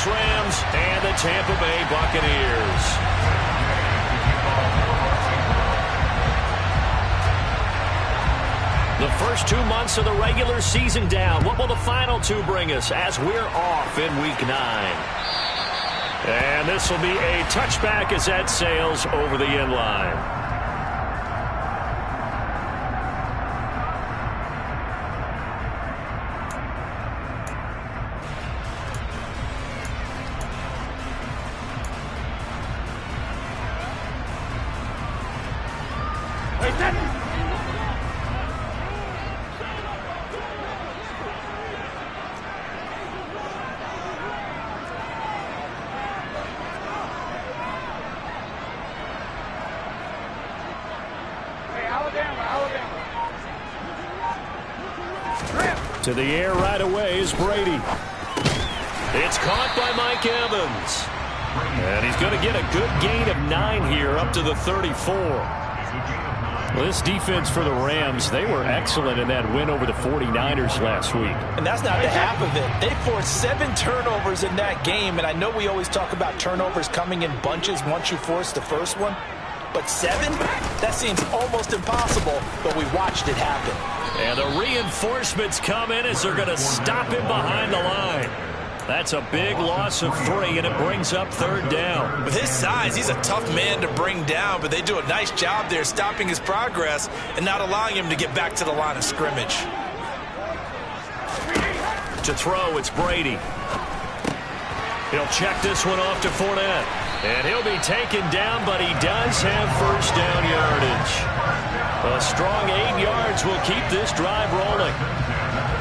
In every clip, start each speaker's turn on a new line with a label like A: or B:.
A: Rams and the Tampa Bay Buccaneers. The first 2 months of the regular season down. What will the final two bring us as we're off in Week 9? And this will be a touchback as that sails over the end line. To the air right away is Brady. It's caught by Mike Evans. And he's going to get a good gain of 9 here up to the 34. Well, this defense for the Rams, they were excellent in that win over the 49ers last week.
B: And that's not the half of it. They forced 7 turnovers in that game. And I know we always talk about turnovers coming in bunches once you force the first one. But 7? That seems almost impossible, but we watched it happen.
A: And the reinforcements come in as they're going to stop him behind the line. That's a big loss of 3, and it brings up 3rd down.
B: With his size, he's a tough man to bring down, but they do a nice job there stopping his progress and not allowing him to get back to the line of scrimmage.
A: To throw, it's Brady. He'll check this one off to Fournette. And he'll be taken down, but he does have first down yardage. A strong 8 yards will keep this drive rolling.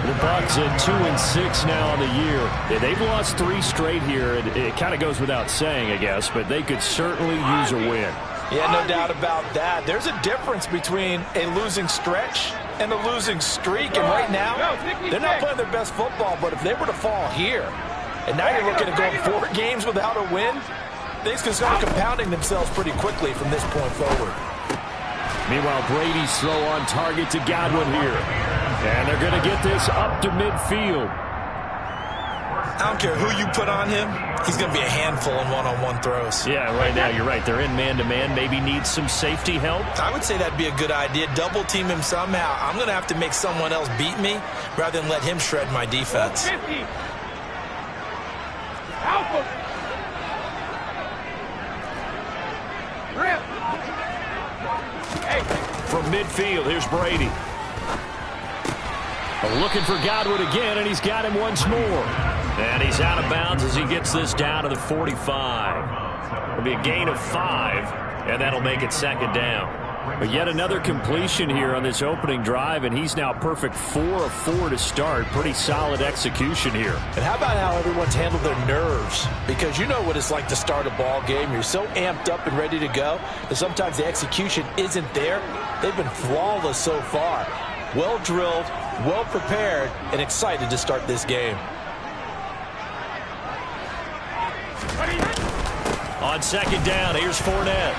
A: The Bucs at 2-6 now on the year. Yeah, they've lost 3 straight here. It kind of goes without saying, I guess, but they could certainly use a win.
B: Yeah, no doubt about that. There's a difference between a losing stretch and a losing streak. And right now, they're not playing their best football, but if they were to fall here, and now you're looking at going 4 games without a win, things can start compounding themselves pretty quickly from this point forward.
A: Meanwhile, Brady's throw on target to Godwin here. And they're going to get this up to midfield.
B: I don't care who you put on him. He's going to be a handful in one-on-one throws.
A: Yeah, right now, you're right. They're in man-to-man. Maybe needs some safety help.
B: I would say that'd be a good idea. Double team him somehow. I'm going to have to make someone else beat me rather than let him shred my defense.
A: From midfield, here's Brady. Looking for Godwin again, and he's got him once more. And he's out of bounds as he gets this down to the 45. It'll be a gain of 5, and that'll make it 2nd down. But yet another completion here on this opening drive, and he's now perfect 4 of 4 to start. Pretty solid execution here.
B: And how about how everyone's handled their nerves? Because you know what it's like to start a ball game. You're so amped up and ready to go that sometimes the execution isn't there. They've been flawless so far. Well drilled, well prepared, and excited to start this game.
A: On 2nd down, here's Fournette.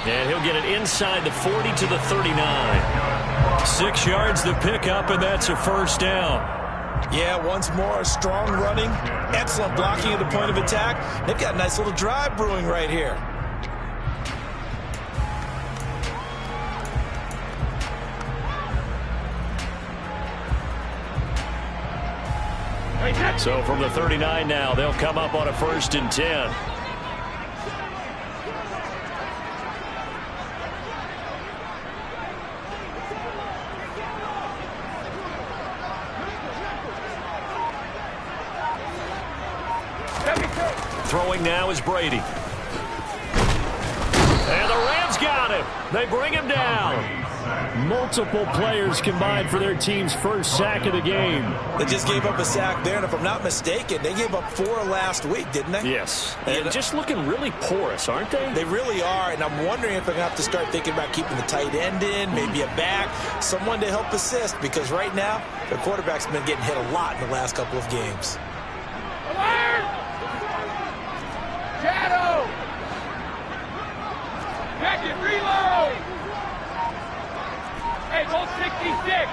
A: And he'll get it inside the 40 to the 39. 6 yards the pickup, and that's a 1st down.
B: Yeah, once more, strong running, excellent blocking at the point of attack. They've got a nice little drive brewing right here.
A: So from the 39 now, they'll come up on a 1st and 10. Throwing now is Brady. And the Rams got him. They bring him down. Multiple players combined for their team's first sack of the game.
B: They just gave up a sack there, and if I'm not mistaken, they gave up 4 last week, didn't they?
A: Yes. And just looking really porous, aren't they?
B: They really are, and I'm wondering if they're going to have to start thinking about keeping the tight end in, maybe a back, someone to help assist, because right now, their quarterback's been getting hit a lot in the last couple of games.
C: Shadow! Packet, reload! Hey, go 66!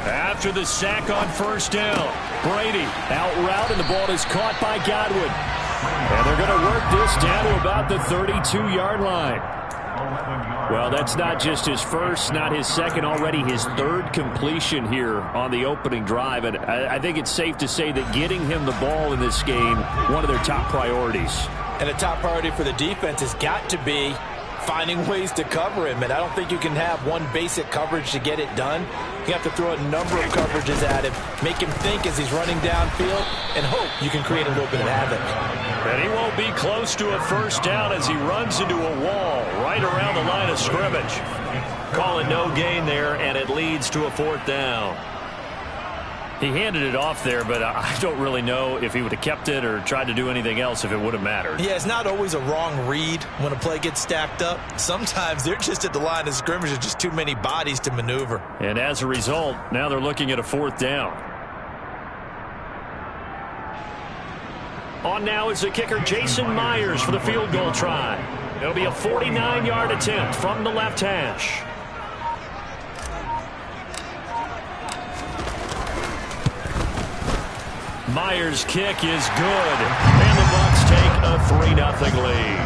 A: After after the sack on first down. Brady out route, and the ball is caught by Godwin. And they're going to work this down to about the 32-yard line. Well, that's not just his first, not his second, already his third completion here on the opening drive. And I think it's safe to say that getting him the ball in this game, one of their top priorities.
B: And a top priority for the defense has got to be finding ways to cover him. And I don't think you can have one basic coverage to get it done. You have to throw a number of coverages at him, make him think as he's running downfield, and hope you can create a little bit of havoc.
A: And he won't be close to a first down as he runs into a wall right around the line of scrimmage. Calling no gain there, and it leads to a fourth down. He handed it off there, but I don't really know if he would have kept it or tried to do anything else if it would have mattered.
B: Yeah, it's not always a wrong read when a play gets stacked up. Sometimes they're just at the line of scrimmage. There's just too many bodies to maneuver.
A: And as a result, now they're looking at a fourth down. On now is the kicker, Jason Myers, for the field goal try. It'll be a 49-yard attempt from the left hash. Myers' kick is good, and the Bucs take a 3-0 lead.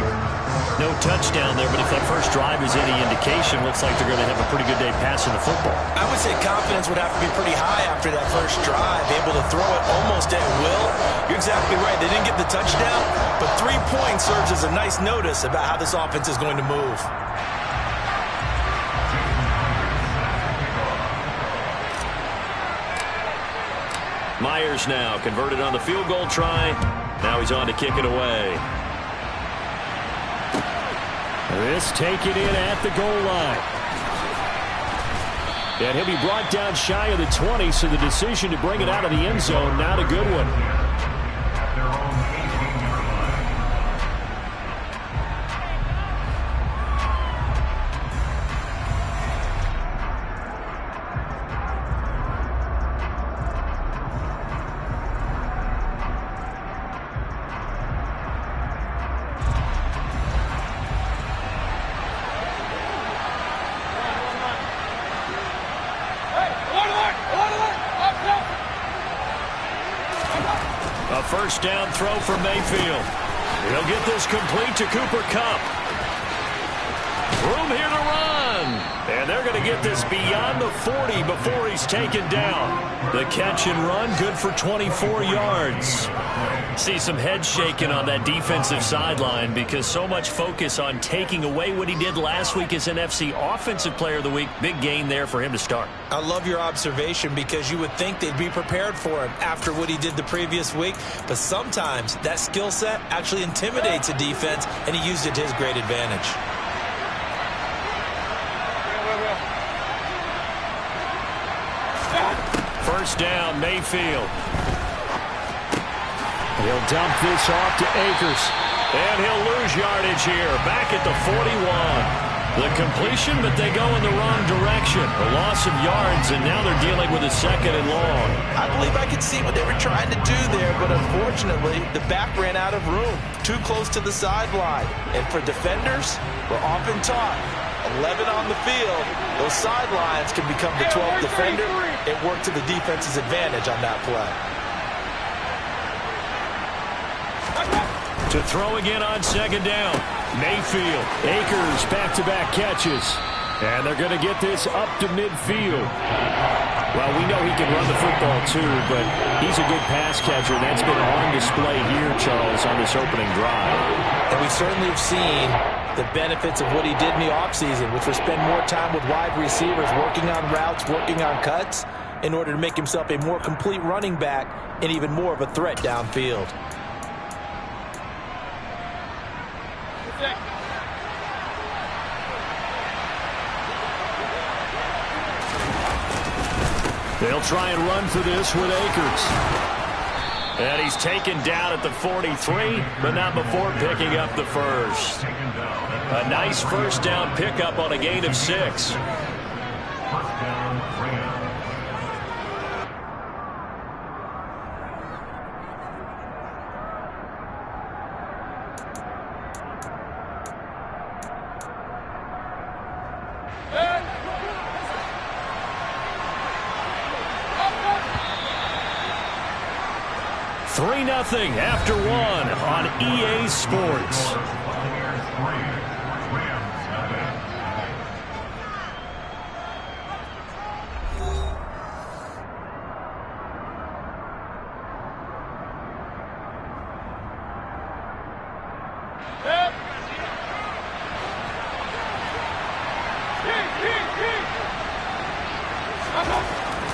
A: No touchdown there, but if that first drive is any indication, looks like they're going to have a pretty good day passing the football.
B: I would say confidence would have to be pretty high after that first drive, able to throw it almost at will. You're exactly right. They didn't get the touchdown, but 3 points serves as a nice notice about how this offense is going to move.
A: Myers now converted on the field goal try. Now he's on to kick it away. This taken in at the goal line. And he'll be brought down shy of the 20, so the decision to bring it out of the end zone, not a good one. A first down throw for Mayfield. He'll get this complete to Cooper Kupp. Room here to run. And they're going to get this beyond the 40 before he's taken down. The catch and run, good for 24 yards. See some head shaking on that defensive sideline because so much focus on taking away what he did last week as NFC Offensive Player of the Week. Big gain there for him to start.
B: I love your observation because you would think they'd be prepared for him after what he did the previous week. But sometimes that skill set actually intimidates a defense, and he used it to his great advantage.
A: First down, Mayfield. He'll dump this off to Akers. And he'll lose yardage here. Back at the 41. The completion, but they go in the wrong direction. A loss of yards, and now they're dealing with a second and long.
B: I believe I could see what they were trying to do there, but unfortunately, the back ran out of room. Too close to the sideline. And for defenders, we're often taught 11 on the field. Those sidelines can become the 12th defender. It worked to the defense's advantage on that play.
A: To throw again on second down. Mayfield. Akers back-to-back catches. And they're going to get this up to midfield. Well, we know he can run the football too, but he's a good pass catcher, and that's been on display here, Charles, on this opening drive.
B: And we certainly have seen the benefits of what he did in the offseason, which was spend more time with wide receivers, working on routes, working on cuts, in order to make himself a more complete running back and even more of a threat downfield.
A: They'll try and run for this with Akers. And he's taken down at the 43, but not before picking up the first. A nice first down pickup on a gain of 6. 3-0 after 1 on EA Sports.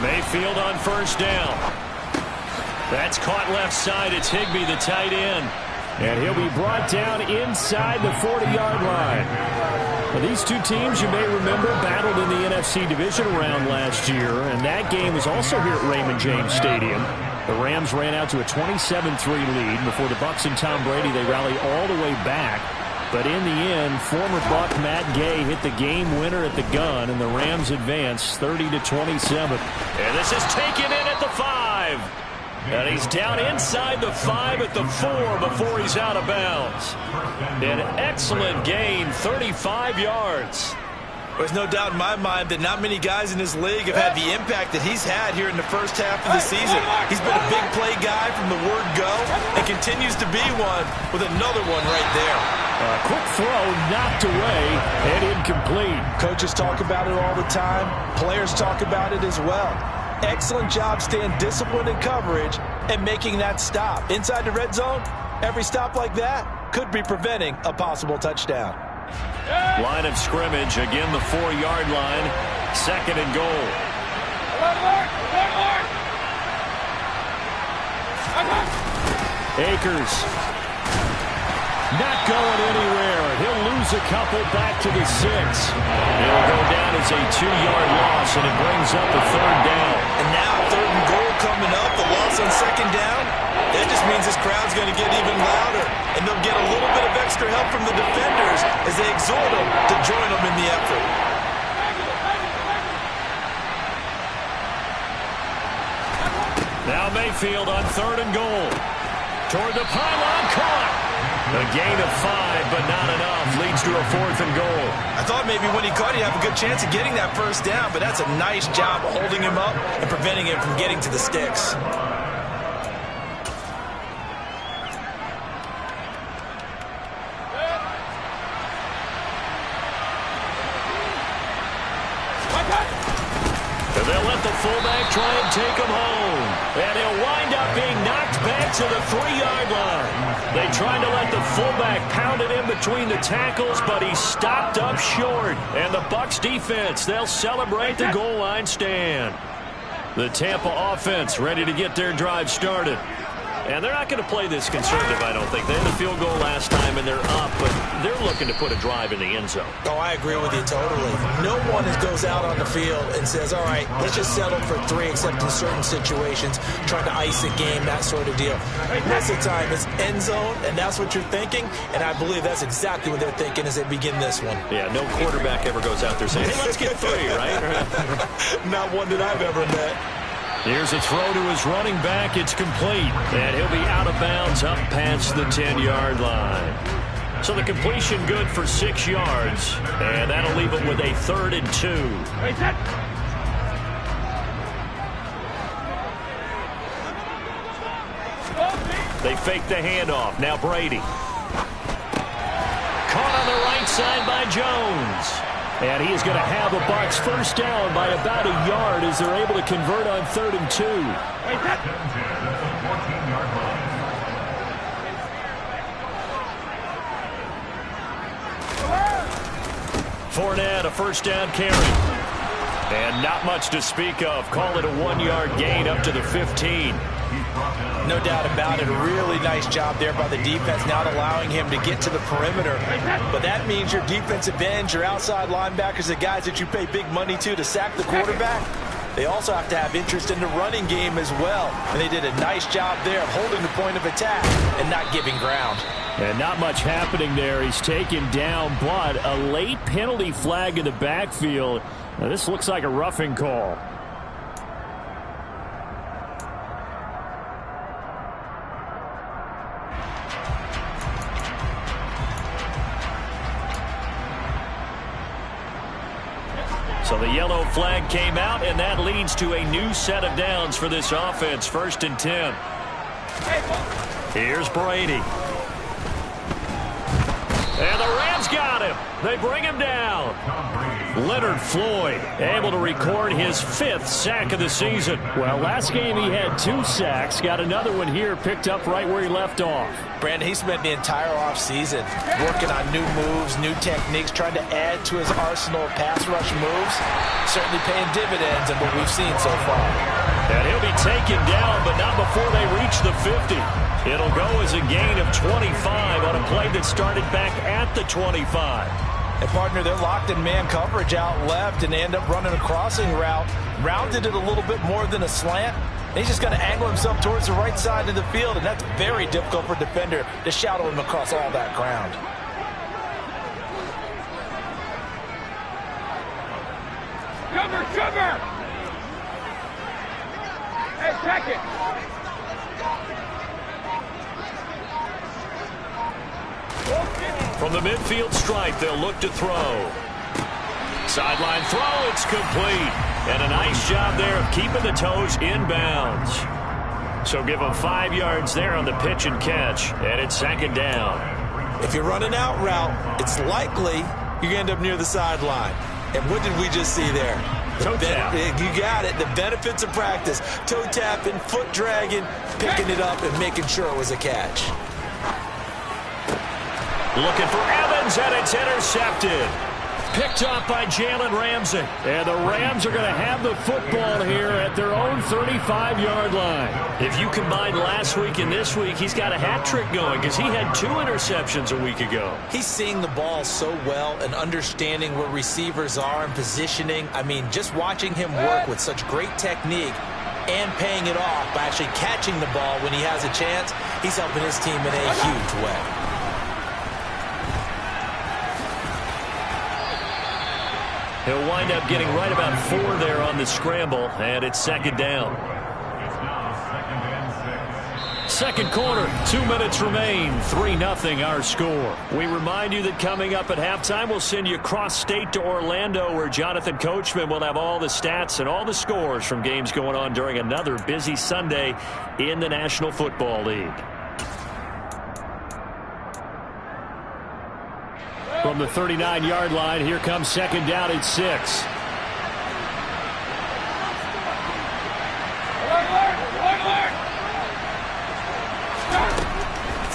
A: Mayfield on first down. That's caught left side. It's Higbee, the tight end. And he'll be brought down inside the 40-yard line. Now, these two teams, you may remember, battled in the NFC Division round last year, and that game was also here at Raymond James Stadium. The Rams ran out to a 27-3 lead. Before the Bucs and Tom Brady, they rally all the way back. But in the end, former Buck Matt Gay hit the game winner at the gun, and the Rams advance 30-27. And this is taken in at the 5. And he's down inside the 5 at the 4 before he's out of bounds. An excellent gain, 35 yards.
B: There's no doubt in my mind that not many guys in this league have had the impact that he's had here in the first half of the season. He's been a big play guy from the word go and continues to be one with another one right there.
A: A quick throw knocked away and incomplete.
B: Coaches talk about it all the time. Players talk about it as well. Excellent job staying disciplined in coverage and making that stop. Inside the red zone, every stop like that could be preventing a possible touchdown.
A: Line of scrimmage, again the 4-yard line, 2nd and goal. Akers. Not going anywhere. He'll lose a couple back to the 6. It'll go down as a 2-yard loss, and it brings up a 3rd down.
B: And now 3rd and goal coming up, the loss on 2nd down. That just means this crowd's going to get even louder, and they'll get a little bit of extra help from the defenders as they exhort them to join them in the effort.
A: Now Mayfield on 3rd and goal. Toward the pylon, caught. A gain of 5, but not enough. Leads to a 4th and goal.
B: I thought maybe when he caught, he'd have a good chance of getting that first down, but that's a nice job of holding him up and preventing him from getting to the sticks.
A: They'll let the fullback try and take him home. And he'll wind up being knocked back to the 3-yard line. They tried to let the fullback pound it in between the tackles, but he stopped up short. And the Bucs defense, they'll celebrate the goal line stand. The Tampa offense ready to get their drive started. And they're not going to play this conservative, I don't think. They had a field goal last time, and they're up, but they're looking to put a drive in the end zone.
B: Oh, I agree with you totally. No one goes out on the field and says, all right, let's just settle for 3, except in certain situations, trying to ice a game, that sort of deal. Most of the time, it's end zone, and that's what you're thinking, and I believe that's exactly what they're thinking as they begin this one.
A: Yeah, no quarterback ever goes out there saying, hey, let's get 3, right?
B: Not one that I've ever met.
A: Here's a throw to his running back. It's complete. And he'll be out of bounds up past the 10-yard line. So the completion good for 6 yards. And that'll leave it with a 3rd and 2. They fake the handoff. Now Brady. Caught on the right side by Jones. And he is going to have a Bucs first down by about a yard as they're able to convert on 3rd and 2. Fournette, a first down carry. And not much to speak of. Call it a 1-yard gain up to the 15.
B: No doubt about it. A really nice job there by the defense, not allowing him to get to the perimeter. But that means your defensive ends, your outside linebackers, the guys that you pay big money to sack the quarterback, they also have to have interest in the running game as well. And they did a nice job there of holding the point of attack and not giving ground.
A: And not much happening there. He's taken down, but a late penalty flag in the backfield. Now, this looks like a roughing call. So the yellow flag came out, and that leads to a new set of downs for this offense. 1st and 10. Here's Brady. And the Rams got him. They bring him down. Leonard Floyd able to record his 5th sack of the season.
C: Well, last game he had 2 sacks. Got another one here picked up right where he left off.
B: Brandon, he spent the entire offseason working on new moves, new techniques, trying to add to his arsenal of pass rush moves. Certainly paying dividends in what we've seen so far.
A: And he'll be taken down, but not before they reach the 50. It'll go as a gain of 25 on a play that started back at the 25.
B: And, partner, they're locked in man coverage out left, and they end up running a crossing route. Rounded it a little bit more than a slant. And he's just going to angle himself towards the right side of the field, and that's very difficult for a defender to shadow him across all that ground.
D: Cover! Hey, check it!
A: From the midfield stripe, they'll look to throw. Sideline throw, it's complete. And a nice job there of keeping the toes inbounds. So give them 5 yards there on the pitch and catch, and it's 2nd down.
B: If you're running out route, it's likely you're going to end up near the sideline. And what did we just see there?
A: Toe tap.
B: You got it. The benefits of practice. Toe tapping, foot dragging, picking it up, and making sure it was a catch.
A: Looking for Evans, and it's intercepted. Picked up by Jalen Ramsey. And the Rams are going to have the football here at their own 35-yard line. If you combine last week and this week, he's got a hat trick going because he had 2 interceptions a week ago.
B: He's seeing the ball so well and understanding where receivers are and positioning. I mean, just watching him work with such great technique and paying it off by actually catching the ball when he has a chance, he's helping his team in a huge way.
A: He'll wind up getting right about 4 there on the scramble, and it's 2nd down. Second quarter, 2 minutes remain, 3-0 our score. We remind you that coming up at halftime, we'll send you cross-state to Orlando, where Jonathan Coachman will have all the stats and all the scores from games going on during another busy Sunday in the National Football League. From the 39-yard line, here comes 2nd down at 6.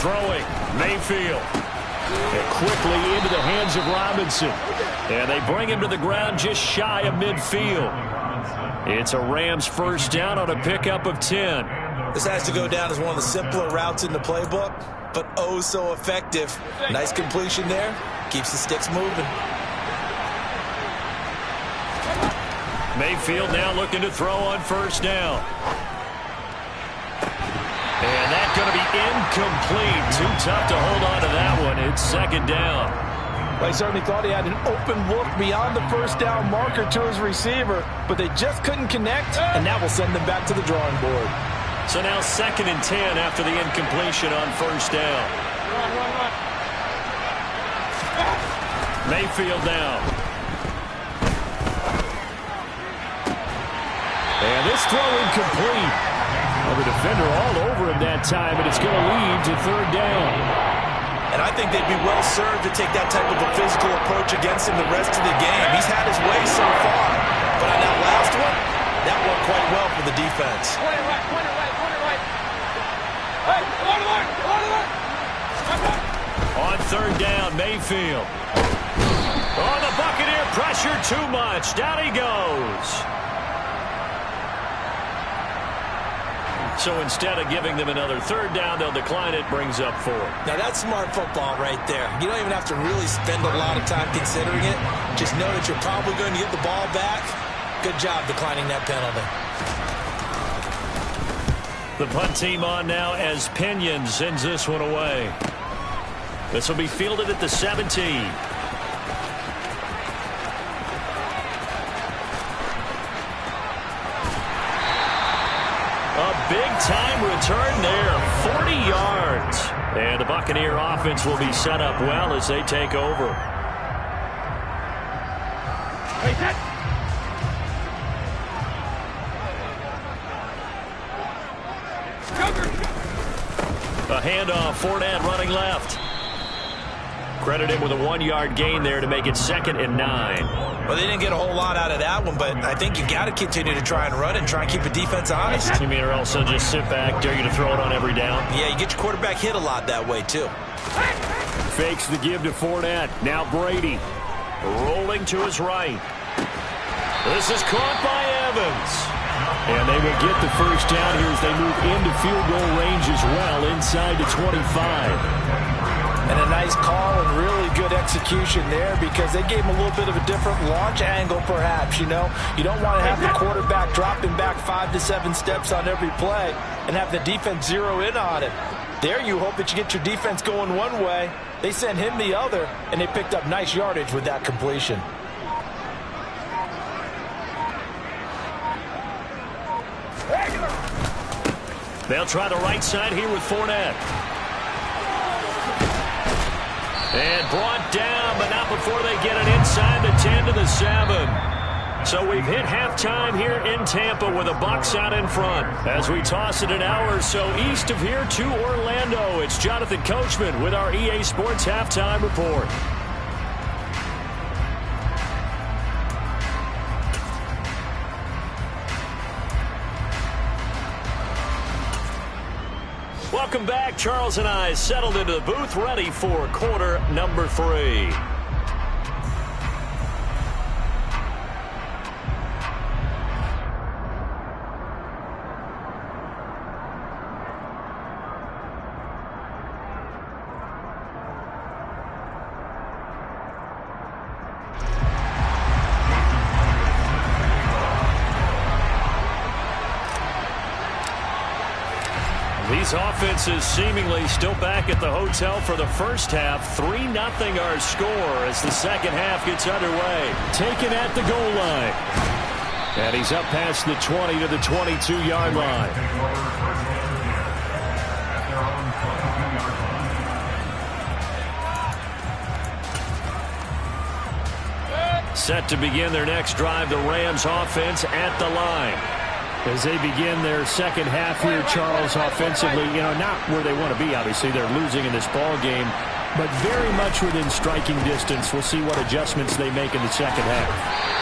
A: Throwing, Mayfield. And quickly into the hands of Robinson. And they bring him to the ground just shy of midfield. It's a Rams 1st down on a pickup of 10.
B: This has to go down as one of the simpler routes in the playbook, but oh so effective. Nice completion there. Keeps the sticks moving.
A: Mayfield now looking to throw on 1st down. And that's going to be incomplete. Too tough to hold on to that one. It's 2nd down.
B: Well, he certainly thought he had an open look beyond the 1st down marker to his receiver, but they just couldn't connect, and that will send them back to the drawing board.
A: So now 2nd and 10 after the incompletion on 1st down.
D: Run.
A: Mayfield now. And this throw incomplete. Well, the defender all over him that time, and it's going to lead to 3rd down.
B: And I think they'd be well served to take that type of a physical approach against him the rest of the game. He's had his way so far, but on that last one, that worked quite well for the defense.
D: Point it right. Hey,
A: On 3rd down, Mayfield. Oh, the Buccaneer pressure too much. Down he goes. So instead of giving them another 3rd down, they'll decline it, brings up 4.
B: Now that's smart football right there. You don't even have to really spend a lot of time considering it. Just know that you're probably going to get the ball back. Good job declining that penalty.
A: The punt team on now as Pinion sends this one away. This will be fielded at the 17. A big-time return there, 40 yards. And the Buccaneer offense will be set up well as they take over.
D: Hey, set. Cover.
A: A handoff, Fournette running left. Credit him with a 1-yard gain there to make it 2nd and 9.
B: Well, they didn't get a whole lot out of that one, but I think you got to continue to try and run and try and keep the defense honest.
A: You mean or also just sit back, dare you to throw it on every down?
B: Yeah, you get your quarterback hit a lot that way, too.
C: Fakes the give to Fournette. Now Brady.
A: Rolling to his right. This is caught by Evans.
C: And they will get the first down here as they move into field goal range as well, inside the 25.
B: And a nice call and really good execution there because they gave him a little bit of a different launch angle perhaps, you know. You don't want to have the quarterback dropping back 5 to 7 steps on every play and have the defense zero in on it. There you hope that you get your defense going one way. They sent him the other, and they picked up nice yardage with that completion.
A: They'll try the right side here with Fournette. And brought down, but not before they get it inside the 10 to the 7. So we've hit halftime here in Tampa with the Bucs out in front. As we toss it an hour or so east of here to Orlando, it's Jonathan Coachman with our EA Sports Halftime Report. Welcome back. Charles and I settled into the booth, ready for quarter number 3. These offenses seemingly still back at the hotel for the first half. 3-0 our score as the second half gets underway.
C: Taken at the goal line. And he's up past the 20 to the 22-yard line.
A: Set to begin their next drive, the Rams offense at the line.
C: As they begin their second half here, Charles, offensively, you know, not where they want to be, obviously. They're losing in this ball game, but very much within striking distance. We'll see what adjustments they make in the second half.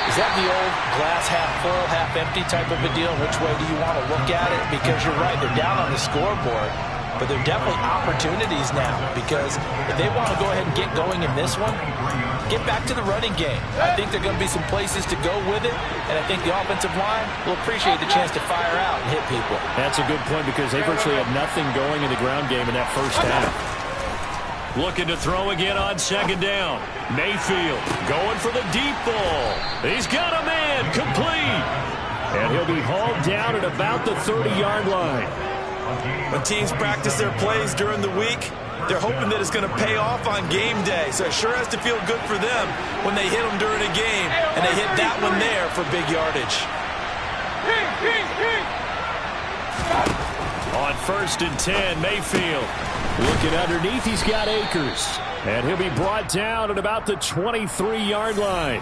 B: Is that the old glass half full, half empty type of a deal? Which way do you want to look at it? Because you're right, they're down on the scoreboard, but they're definitely opportunities now because if they want to go ahead and get going in this one, get back to the running game. I think there are going to be some places to go with it, and I think the offensive line will appreciate the chance to fire out and hit people.
C: That's a good point because they virtually had nothing going in the ground game in that first half.
A: Looking to throw again on second down. Mayfield going for the deep ball. He's got a man, complete.
C: And he'll be hauled down at about the 30-yard line.
B: When teams practice their plays during the week, they're hoping that it's going to pay off on game day. So it sure has to feel good for them when they hit them during a game. And they hit that one there for big yardage.
A: On 1st and 10, Mayfield.
C: Looking underneath, he's got Akers. And he'll be brought down at about the 23-yard line.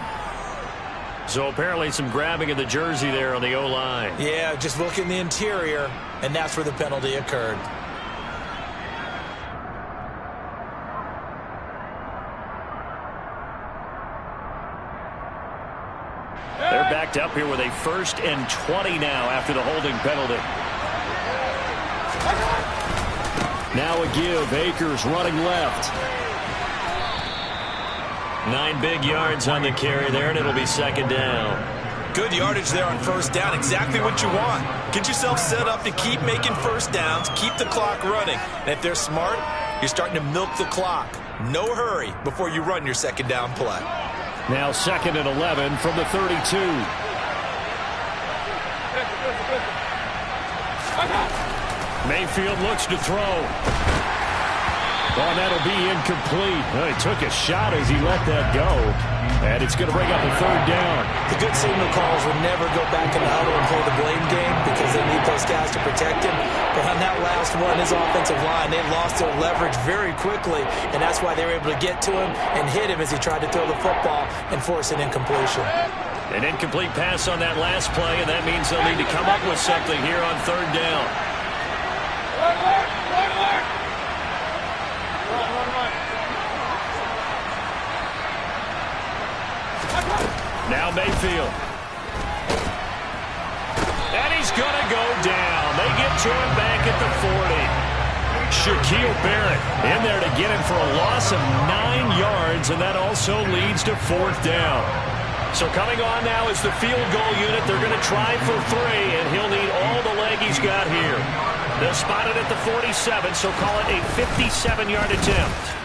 A: So apparently some grabbing of the jersey there on the O-line.
B: Yeah, just look in the interior, and that's where the penalty occurred.
A: They're backed up here with a 1st and 20 now after the holding penalty.
C: Now a give. Akers running left.
A: 9 big yards on the carry there, and it'll be second down.
B: Good yardage there on first down. Exactly what you want. Get yourself set up to keep making first downs, keep the clock running. And if they're smart, you're starting to milk the clock. No hurry before you run your second down play.
C: Now 2nd and 11 from the 32.
A: Mayfield looks to throw.
C: Oh, that'll be incomplete. Well, he took a shot as he let that go. And it's going to bring up a 3rd down.
B: The good signal calls will never go back in the huddle and play the blame game because they need those guys to protect him. But on that last one, his offensive line, they lost their leverage very quickly, and that's why they were able to get to him and hit him as he tried to throw the football and force an incompletion.
A: An incomplete pass on that last play, and that means they'll need to come up with something here on 3rd down. Now Mayfield. And he's going to go down. They get to him back at the 40. Shaquille Barrett in there to get him for a loss of 9 yards, and that also leads to 4th down. So coming on now is the field goal unit. They're going to try for 3, and he'll need all the leg he's got here. They'll spot it at the 47, so call it a 57-yard attempt.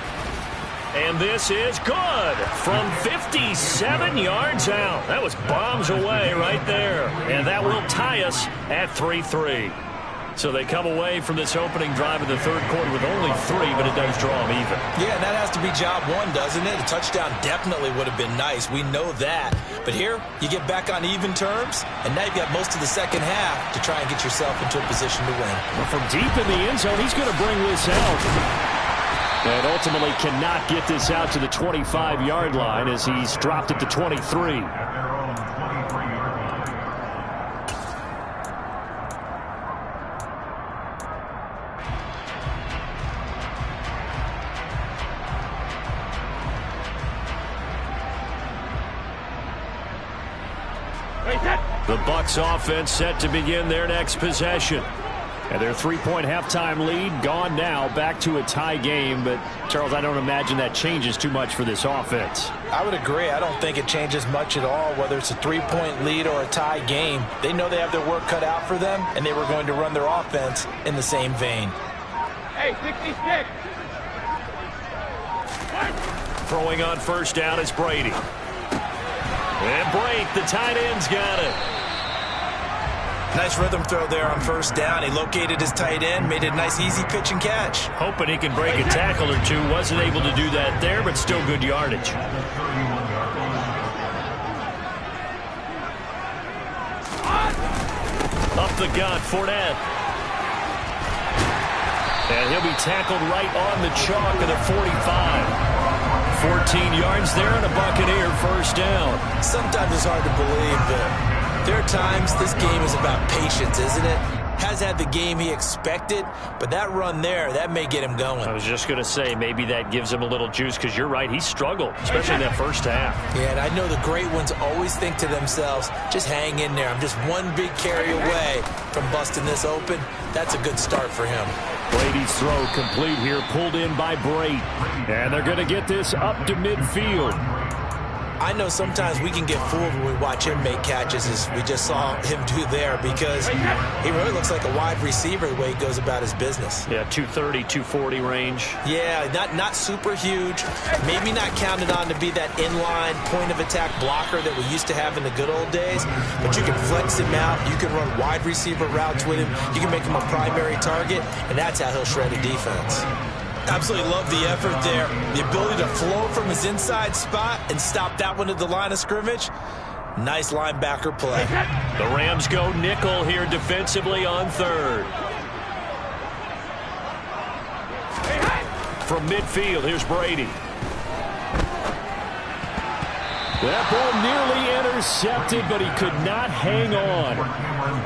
A: And this is good from 57 yards out. That was bombs away right there. And that will tie us at 3-3. So they come away from this opening drive in the third quarter with only 3, but it does draw them even.
B: Yeah, and that has to be job 1, doesn't it? A touchdown definitely would have been nice. We know that. But here, you get back on even terms, and now you've got most of the second half to try and get yourself into a position to win.
C: Well, from deep in the end zone, he's going to bring this out. And ultimately cannot get this out to the 25-yard line as he's dropped at the 23. The Bucs offense set to begin their next possession. And their 3-point halftime lead gone now, back to a tie game. But, Charles, I don't imagine that changes too much for this offense.
B: I would agree. I don't think it changes much at all, whether it's a 3-point lead or a tie game. They know they have their work cut out for them, and they were going to run their offense in the same vein.
D: Hey, 66.
A: Throwing on first down is Brady. And Brake, the tight end's got it.
B: Nice rhythm throw there on first down. He located his tight end, made it a nice easy pitch and catch.
A: Hoping he can break a tackle or two. Wasn't able to do that there, but still good yardage. Up the gut, Fournette. And he'll be tackled right on the chalk of the 45. 14 yards there and a Buccaneer first down.
B: Sometimes it's hard to believe, but there are times this game is about patience, isn't it? Has had the game he expected, but that run there, that may get him going.
A: I was just going to say, maybe that gives him a little juice, because you're right, he struggled, especially in that first half.
B: Yeah, and I know the great ones always think to themselves, just hang in there. I'm just one big carry away from busting this open. That's a good start for him.
C: Brady's throw complete here, pulled in by Brate. And they're going to get this up to midfield.
B: I know sometimes we can get fooled when we watch him make catches, as we just saw him do there, because he really looks like a wide receiver the way he goes about his business.
A: Yeah, 230, 240 range.
B: Yeah, not super huge. Maybe not counted on to be that inline point-of-attack blocker that we used to have in the good old days, but you can flex him out. You can run wide receiver routes with him. You can make him a primary target, and that's how he'll shred a defense. Absolutely love the effort there. The ability to flow from his inside spot and stop that one at the line of scrimmage. Nice linebacker play.
A: The Rams go nickel here defensively on third. From midfield, here's Brady.
C: That ball nearly intercepted, but he could not hang on.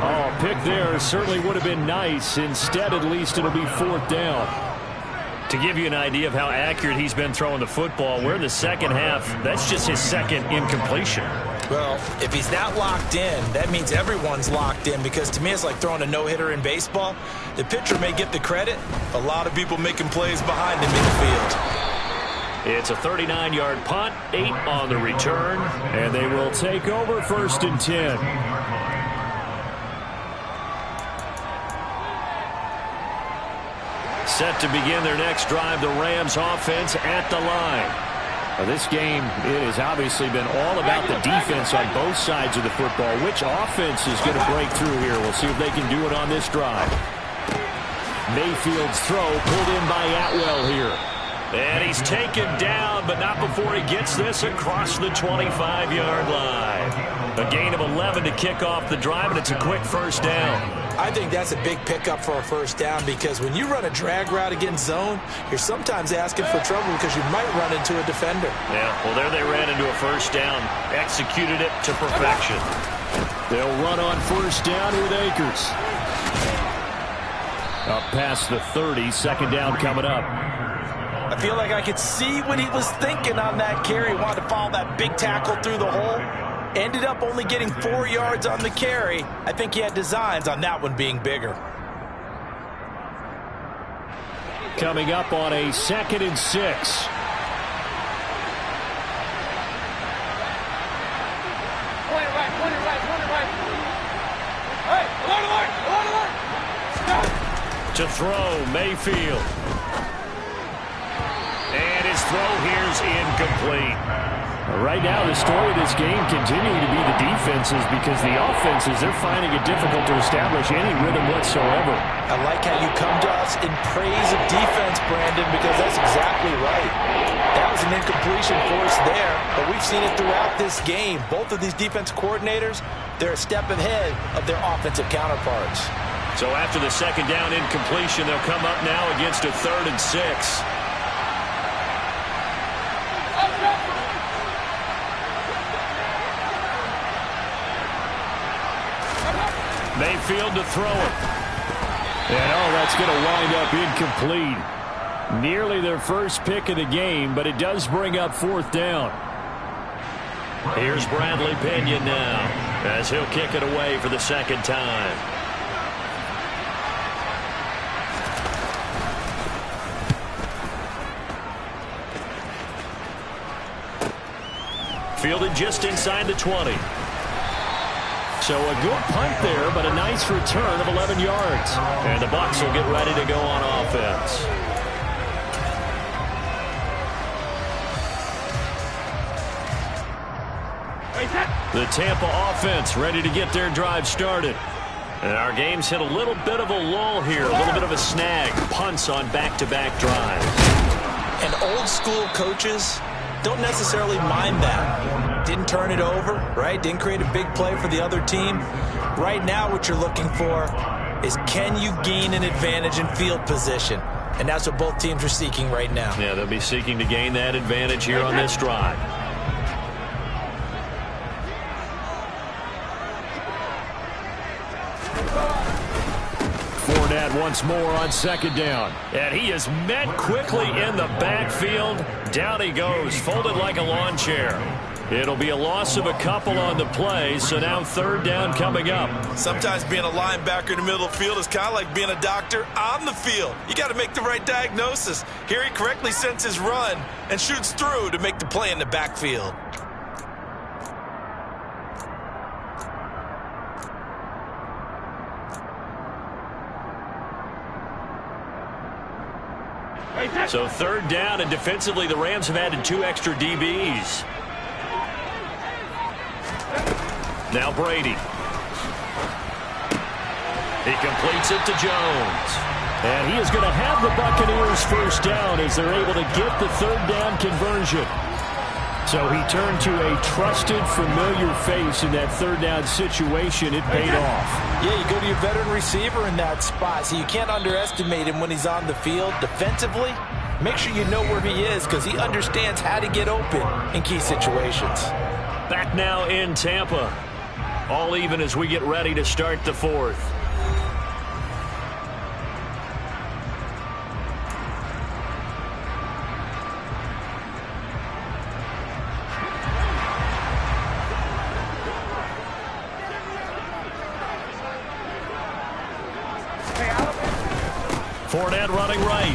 C: Oh, pick there certainly would have been nice. Instead, at least it'll be 4th down.
A: To give you an idea of how accurate he's been throwing the football, we're in the second half. That's just his second incompletion.
B: Well, if he's not locked in, that means everyone's locked in, because to me it's like throwing a no-hitter in baseball. The pitcher may get the credit. A lot of people making plays behind him in the field.
A: It's a 39-yard punt, 8 on the return.
C: And they will take over 1st and 10.
A: Set to begin their next drive, the Rams offense at the line.
C: Now, this game, it has obviously been all about the defense on both sides of the football. Which offense is going to break through here? We'll see if they can do it on this drive. Mayfield's throw pulled in by Atwell here.
A: And he's taken down, but not before he gets this across the 25-yard line. A gain of 11 to kick off the drive, and it's a quick first down.
B: I think that's a big pickup for a first down, because when you run a drag route against zone, you're sometimes asking for trouble because you might run into a defender.
A: Yeah, well, there they ran into a first down. Executed it to perfection.
C: They'll run on first down with Akers. Up past the 30, 2nd down coming up.
B: I feel like I could see what he was thinking on that carry. He wanted to follow that big tackle through the hole. Ended up only getting 4 yards on the carry. I think he had designs on that one being bigger.
C: Coming up on a 2nd and 6.
D: Point it right. Hey, alert.
A: To throw, Mayfield. And his throw here's incomplete.
C: Right now, the story of this game continuing to be the defenses, because the offenses, they're finding it difficult to establish any rhythm whatsoever.
B: I like how you come to us in praise of defense, Brandon, because that's exactly right. That was an incompletion force there, but we've seen it throughout this game. Both of these defense coordinators, they're a step ahead of their offensive counterparts.
A: So after the 2nd down incompletion, they'll come up now against a 3rd and 6. Mayfield to throw it.
C: And that's going to wind up incomplete. Nearly their first pick of the game, but it does bring up 4th down.
A: Here's Bradley Pinion now, as he'll kick it away for the 2nd time. Fielded just inside the 20.
C: So a good punt there, but a nice return of 11 yards.
A: And the Bucs will get ready to go on offense. The Tampa offense ready to get their drive started. And our game's hit a little bit of a lull here, a little bit of a snag. Punts on back-to-back drives.
B: And old-school coaches don't necessarily mind that. Didn't turn it over, right? Didn't create a big play for the other team. Right now what you're looking for is, can you gain an advantage in field position? And that's what both teams are seeking right now.
A: Yeah, they'll be seeking to gain that advantage here on this drive.
C: Fournette once more on 2nd down.
A: And he is met quickly in the backfield. Down he goes, folded like a lawn chair. It'll be a loss of a couple on the play, so now 3rd down coming up.
B: Sometimes being a linebacker in the middle of the field is kind of like being a doctor on the field. You got to make the right diagnosis. Here he correctly sends his run and shoots through to make the play in the backfield.
A: So 3rd down, and defensively the Rams have added 2 extra DBs. Now Brady. He completes it to Jones.
C: And he is going to have the Buccaneers 1st down as they're able to get the 3rd down conversion. So he turned to a trusted, familiar face in that 3rd down situation. It paid off.
B: Yeah, you go to your veteran receiver in that spot, so you can't underestimate him when he's on the field. Defensively, make sure you know where he is, because he understands how to get open in key situations.
A: Back now in Tampa. All even as we get ready to start the 4th. Fournette running right.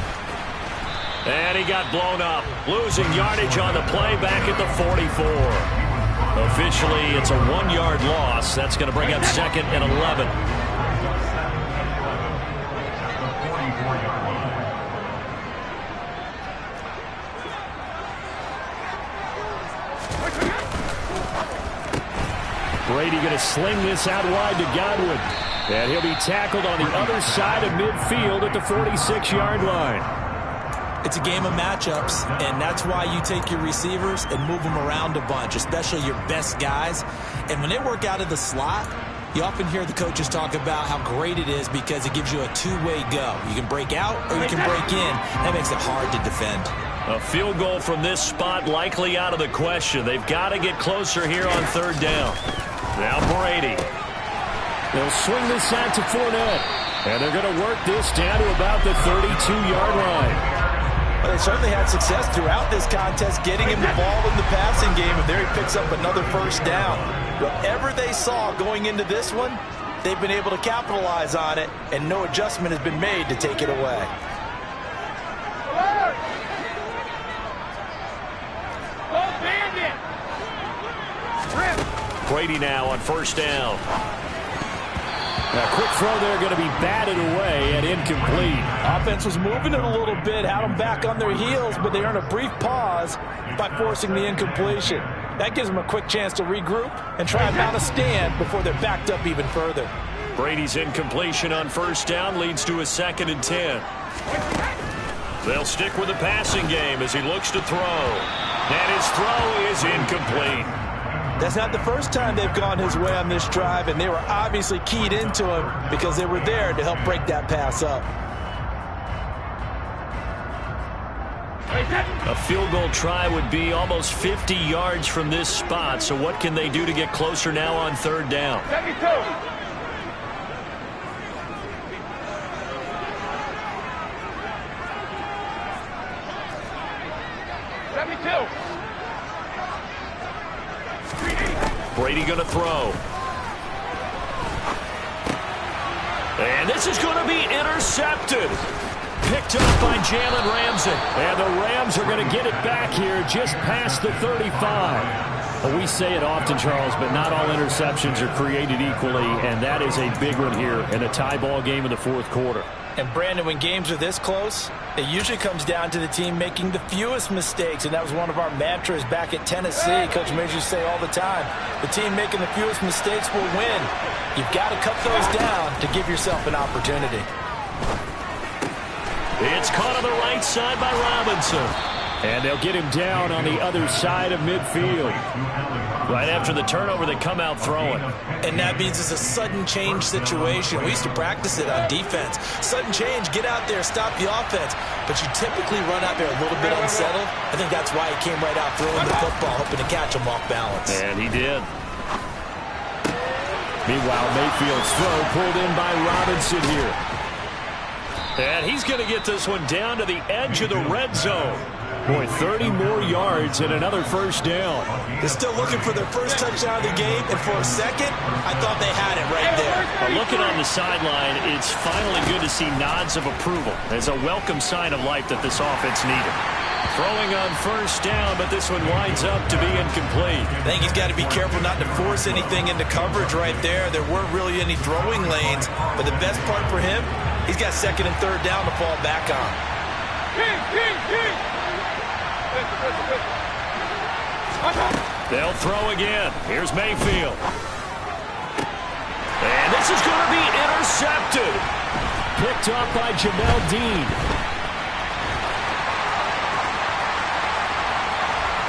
A: And he got blown up. Losing yardage on the play back at the 44. Officially, it's a 1-yard loss. That's going to bring up 2nd and 11.
C: Brady going to sling this out wide to Godwin. And he'll be tackled on the other side of midfield at the 46-yard line.
B: It's a game of matchups, and that's why you take your receivers and move them around a bunch, especially your best guys. And when they work out of the slot, you often hear the coaches talk about how great it is because it gives you a two-way go. You can break out or you can break in. That makes it hard to defend.
A: A field goal from this spot likely out of the question. They've got to get closer here on 3rd down. Now Brady.
C: They'll swing this out to Fournette. And they're going to work this down to about the 32-yard line.
B: Well, they certainly had success throughout this contest, getting him the ball in the passing game, and there he picks up another first down. Whatever they saw going into this one, they've been able to capitalize on it, and no adjustment has been made to take it away.
A: Brady now on first down.
C: A quick throw there going to be batted away and incomplete.
B: Offense was moving it a little bit, had them back on their heels, but they earned a brief pause by forcing the incompletion. That gives them a quick chance to regroup and try and mount a stand before they're backed up even further.
A: Brady's incompletion on first down leads to a 2nd and 10. They'll stick with the passing game as he looks to throw. And his throw is incomplete.
B: That's not the first time they've gone his way on this drive, and they were obviously keyed into him because they were there to help break that pass up.
A: A field goal try would be almost 50 yards from this spot, so what can they do to get closer now on 3rd down?
D: 72.
A: Brady going to throw. And this is going to be intercepted. Picked up by Jalen Ramsey.
C: And the Rams are going to get it back here just past the 35. Well, we say it often, Charles, but not all interceptions are created equally, and that is a big one here in a tie ball game in the 4th quarter.
B: And, Brandon, when games are this close, it usually comes down to the team making the fewest mistakes, and that was one of our mantras back at Tennessee. Coach Major used to say all the time, the team making the fewest mistakes will win. You've got to cut those down to give yourself an opportunity.
A: It's caught on the right side by Robinson.
C: And they'll get him down on the other side of midfield.
A: Right after the turnover, they come out throwing.
B: And that means it's a sudden change situation. We used to practice it on defense. Sudden change, get out there, stop the offense. But you typically run out there a little bit unsettled. I think that's why he came right out throwing the football, hoping to catch him off balance.
A: And he did.
C: Meanwhile, Mayfield's throw pulled in by Robinson here.
A: And he's going to get this one down to the edge of the red zone.
C: Boy, 30 more yards and another first down.
B: They're still looking for their first touchdown of the game, and for a second, I thought they had it right there.
A: Well, looking on the sideline, it's finally good to see nods of approval. It's a welcome sign of life that this offense needed. Throwing on first down, but this one winds up to be incomplete.
B: I think he's got to be careful not to force anything into coverage right there. There weren't really any throwing lanes, but the best part for him, he's got 2nd and 3rd down to fall back on.
A: They'll throw again. Here's Mayfield. And this is going to be intercepted.
C: Picked up by Jamel Dean.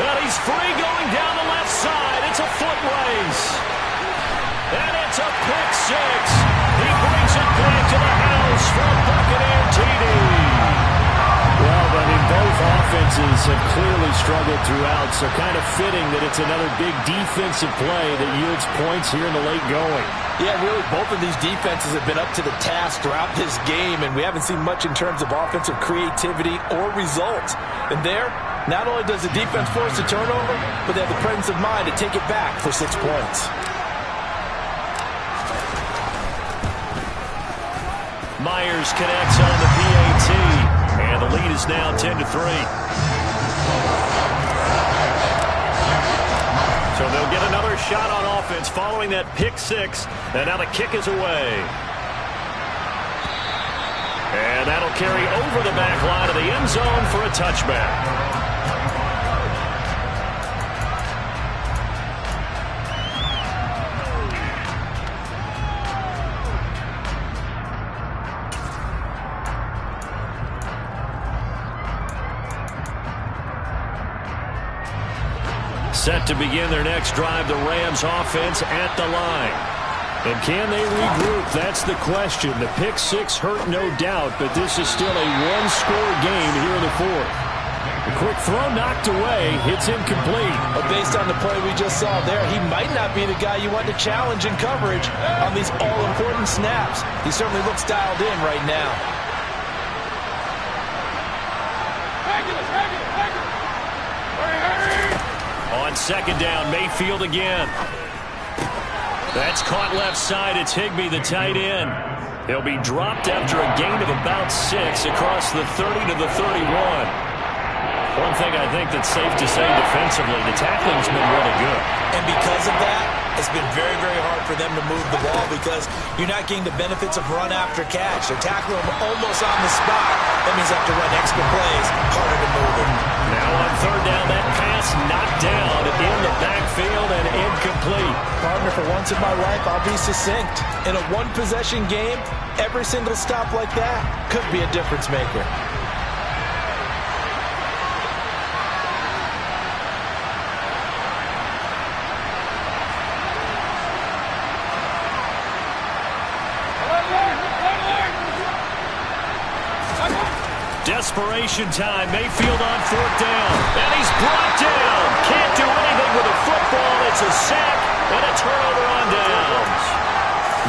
A: And he's free going down the left side. It's a foot race. And it's a pick 6. He brings it back to the house from Buccaneer TD.
C: Well, I mean, both offenses have clearly struggled throughout, so kind of fitting that it's another big defensive play that yields points here in the late going.
B: Yeah, really, both of these defenses have been up to the task throughout this game, and we haven't seen much in terms of offensive creativity or results. And there, not only does the defense force a turnover, but they have the presence of mind to take it back for 6 points.
A: Myers connects on the PAT, and the lead is now 10-3. So they'll get another shot on offense following that pick 6, and now the kick is away. And that'll carry over the back line of the end zone for a touchback. Set to begin their next drive, the Rams offense at the line.
C: And can they regroup? That's the question. The pick 6 hurt, no doubt, but this is still a one-score game here in the 4th. A quick throw knocked away. It's incomplete.
B: But based on the play we just saw there, he might not be the guy you want to challenge in coverage on these all-important snaps. He certainly looks dialed in right now.
A: On second down, Mayfield again. That's caught left side. It's Higbee, the tight end. He'll be dropped after a gain of about 6 across the 30 to the 31. One thing I think that's safe to say defensively, the tackling's been really good.
B: And because of that, it's been very, very hard for them to move the ball because you're not getting the benefits of run after catch. They're tackling them almost on the spot. That means they have to run extra plays, harder to move it.
A: Now on third down, that pass knocked down in the backfield and incomplete.
B: Partner, for once in my life, I'll be succinct. In a one-possession game, every single stop like that could be a difference maker.
A: Desperation time. Mayfield on fourth down. And he's brought down. Can't do anything with a football. It's a sack and a turnover on downs.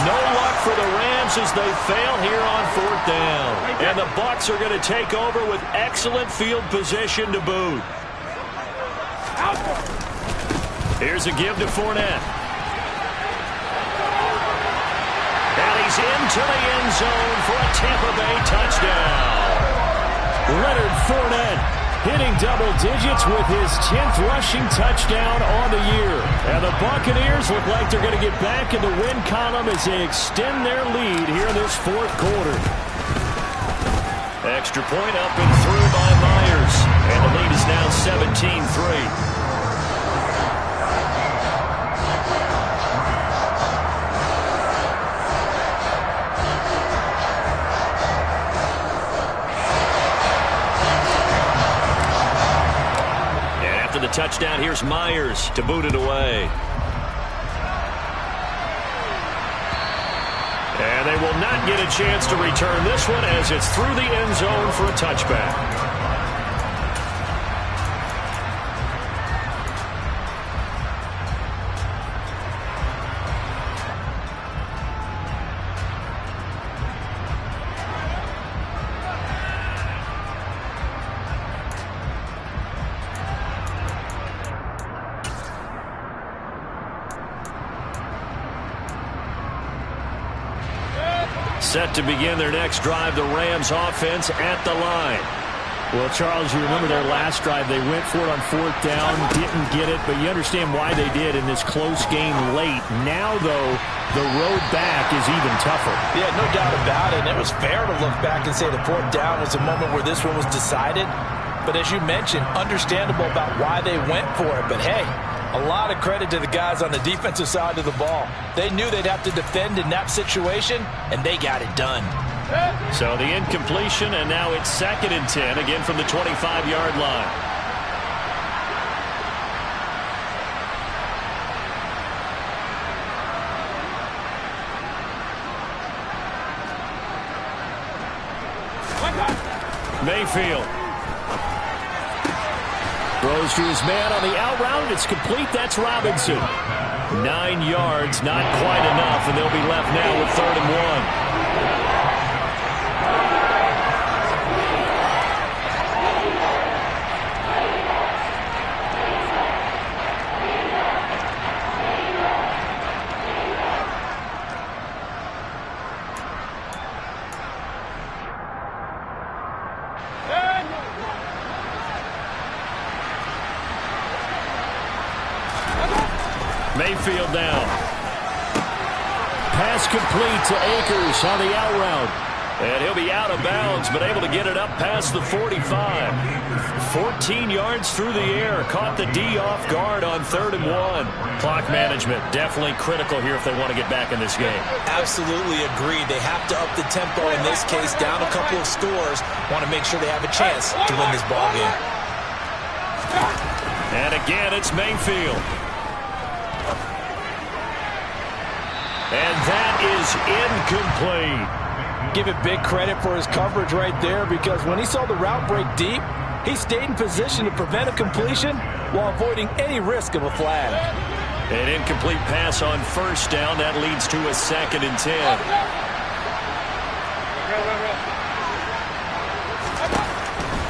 A: No luck for the Rams as they fail here on fourth down. And the Bucs are going to take over with excellent field position to boot. Here's a give to Fournette. And he's into the end zone for a Tampa Bay touchdown.
C: Leonard Fournette hitting double digits with his 10th rushing touchdown on the year. And the Buccaneers look like they're going to get back in the win column as they extend their lead here in this fourth quarter.
A: Extra point up and through by Myers. And the lead is now 17-3. The touchdown, here's Myers to boot it away. And they will not get a chance to return this one as it's through the end zone for a touchback. Set to begin their next drive, the Rams offense at the line.
C: Well, Charles, you remember their last drive. They went for it on fourth down, didn't get it, but you understand why they did in this close game late. Now, though, the road back is even tougher.
B: Yeah, no doubt about it. And it was fair to look back and say the fourth down was a moment where this one was decided. But as you mentioned, understandable about why they went for it. But, hey, a lot of credit to the guys on the defensive side of the ball. They knew they'd have to defend in that situation, and they got it done.
A: So the incompletion, and now it's 2nd and 10, again from the 25-yard line. Mayfield.
C: Throws to his man on the out route. It's complete. That's Robinson.
A: 9 yards, not quite enough, and they'll be left now with 3rd and 1. Mayfield down.
C: Pass complete to Akers on the out route.
A: And he'll be out of bounds, but able to get it up past the 45. 14 yards through the air. Caught the D off guard on 3rd and 1. Clock management definitely critical here if they want to get back in this game.
B: Absolutely agreed. They have to up the tempo in this case, down a couple of scores. Want to make sure they have a chance to win this ball game.
A: And again, it's Mayfield. And that is incomplete.
B: Give it big credit for his coverage right there, because when he saw the route break deep, he stayed in position to prevent a completion while avoiding any risk of a flag.
A: An incomplete pass on 1st down. That leads to a 2nd and 10.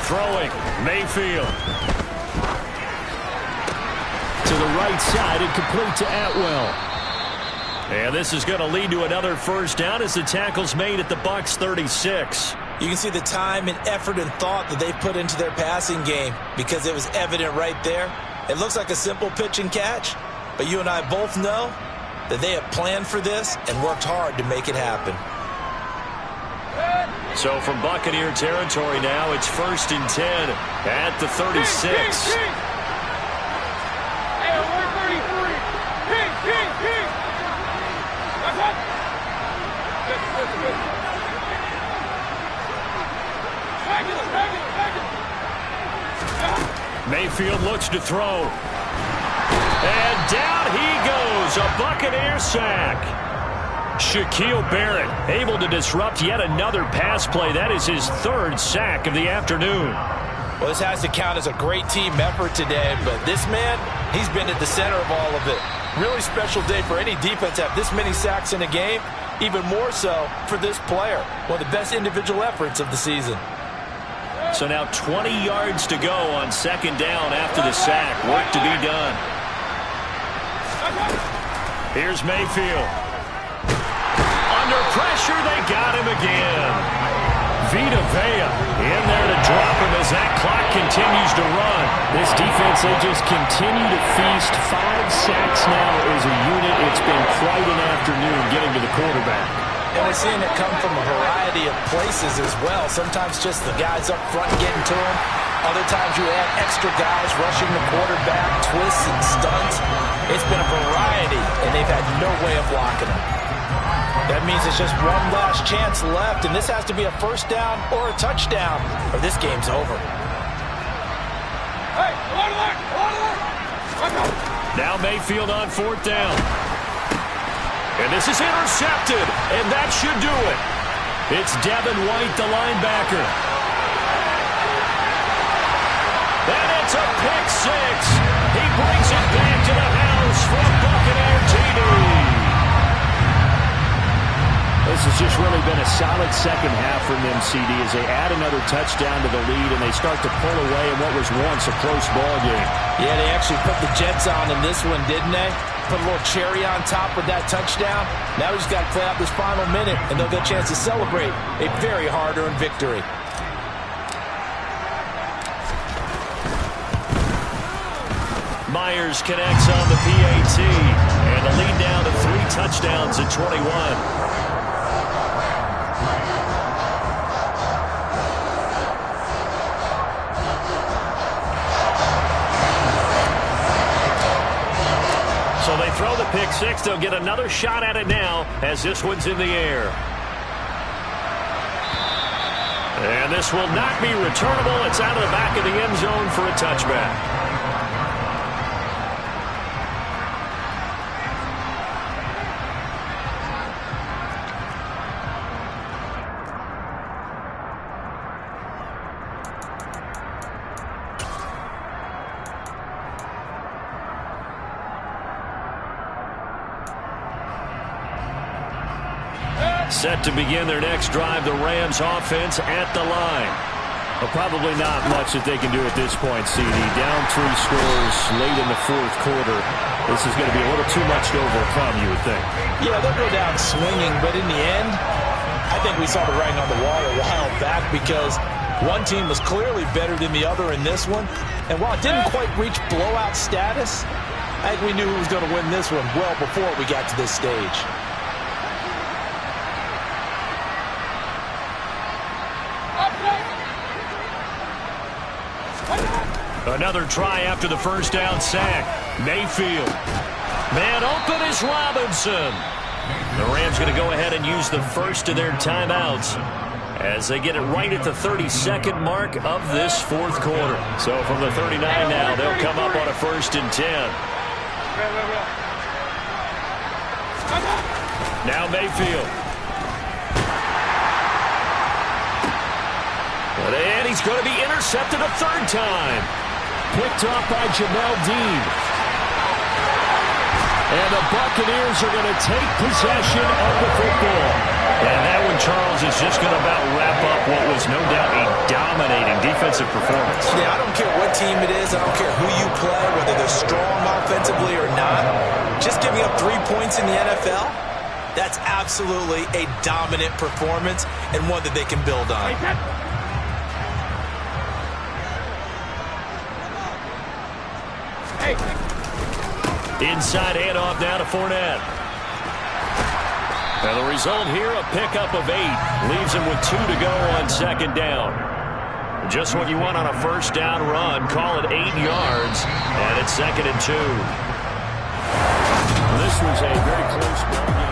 A: throwing. Mayfield.
C: To the right side and complete to Atwell.
A: And this is going to lead to another first down as the tackle's made at the Bucs 36.
B: You can see the time and effort and thought that they put into their passing game because it was evident right there. It looks like a simple pitch and catch, but you and I both know that they have planned for this and worked hard to make it happen.
A: So from Buccaneer territory now, it's 1st and 10 at the 36. Mayfield looks to throw. And down he goes. A Buccaneer sack. Shaquille Barrett able to disrupt yet another pass play. That is his 3rd sack of the afternoon.
B: Well, this has to count as a great team effort today, but this man, he's been at the center of all of it. Really special day for any defense to have this many sacks in a game. Even more so for this player. One of the best individual efforts of the season.
A: So now 20 yards to go on 2nd down after the sack. Work to be done. Here's Mayfield. Under pressure, they got him again. Vita Vea in there to drop him as that clock continues to run.
C: This defense, they just continue to feast. 5 sacks now as a unit. It's been quite an afternoon getting to the quarterback.
B: And we're seeing it come from a variety of places as well. Sometimes just the guys up front getting to him. Other times you add extra guys rushing the quarterback, twists and stunts. It's been a variety, and they've had no way of blocking him. That means it's just one last chance left, and this has to be a first down or a touchdown, or this game's over.
A: Now Mayfield on 4th down. And this is intercepted, and that should do it. It's Devin White, the linebacker. And it's a pick 6. He brings it back to the house for a Buccaneer TD.
C: This has just really been a solid second half from them, CD, as they add another touchdown to the lead and they start to pull away in what was once a close ball game.
B: Yeah, they actually put the Jets on in this one, didn't they? Put a little cherry on top with that touchdown. Now we just got to play out this final minute, and they'll get a chance to celebrate a very hard-earned victory.
A: Myers connects on the PAT, and the lead down to 3 touchdowns at 21. So they throw the pick 6. They'll get another shot at it now as this one's in the air. And this will not be returnable. It's out of the back of the end zone for a touchback. Set to begin their next drive, the Rams offense at the line.
C: Well, probably not much that they can do at this point, CD. Down 3 scores late in the 4th quarter. This is going to be a little too much to overcome, you would think.
B: Yeah, they'll go down swinging, but in the end, I think we saw the writing on the wall a while back because one team was clearly better than the other in this one. And while it didn't quite reach blowout status, I think we knew who was going to win this one well before we got to this stage.
A: Another try after the first down sack. Mayfield. Man open is Robinson. The Rams going to go ahead and use the first of their timeouts as they get it right at the 32nd mark of this 4th quarter. So from the 39 now, they'll come up on a 1st and 10. Now Mayfield. And he's going to be intercepted a 3rd time.
C: Picked off by Jamel Dean. And the Buccaneers are going to take possession of the football.
A: And that one, Charles, is just going to about wrap up what was no doubt a dominating defensive performance.
B: Yeah, I don't care what team it is. I don't care who you play, whether they're strong offensively or not. Just giving up 3 points in the NFL, that's absolutely a dominant performance and one that they can build on.
A: Inside handoff now to Fournette. And the result here, a pickup of 8. Leaves him with 2 to go on second down. Just what you want on a first down run. Call it 8 yards. And it's 2nd and 2.
C: This was a very close ball game.